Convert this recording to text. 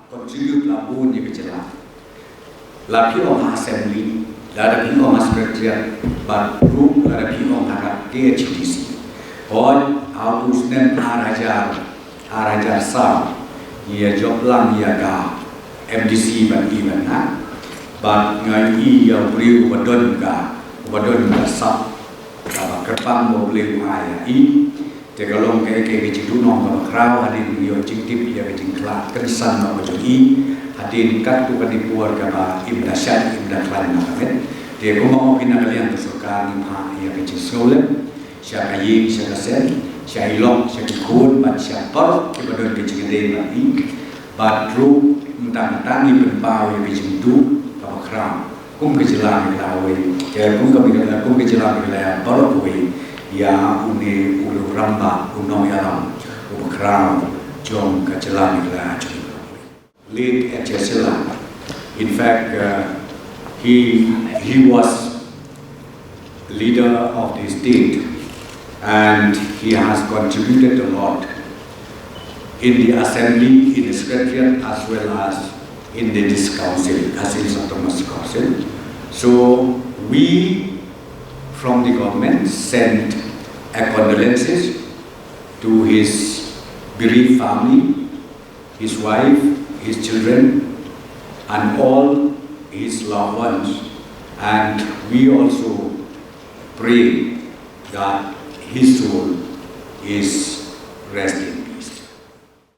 contribute la bun ni kecela. La pion assembly, la pion secretariat, but group la pion harap KHDC. On how to stand arajar sam, ia job lang ia ga MDC ban even na, but ngai ia beri ubadon ga sap, kalau kerpang boleh ayah i. Tegalong ke kecil nong kalau kerau hadin beliau cingtip dia kecil kelak kensan mau jadi hadin kat tu kan dipuar kaba imdasyat imdaklan nakamet dia kumau kena kalian tersuka ni mah ia kecil sekolah siapa ye siapa sen siapa ilok siapa kun bat siapa kepada kecil gede lagi badru mentang-mentang ni berpau yang kecil tu kalau kerau kum kecilan kelawai ya kum kecilan kelawai baru kue ya une ulu ramba unong yalam ubakram jom kacelan ila lead at Jesela. In fact, he was leader of the state and he has contributed a lot in the assembly, in the secretariat, as well as in the council, Council of Thomas Council. So we from the government sent condolences to his bereaved family, his wife, his children, and all his loved ones. And we also pray that his soul is resting.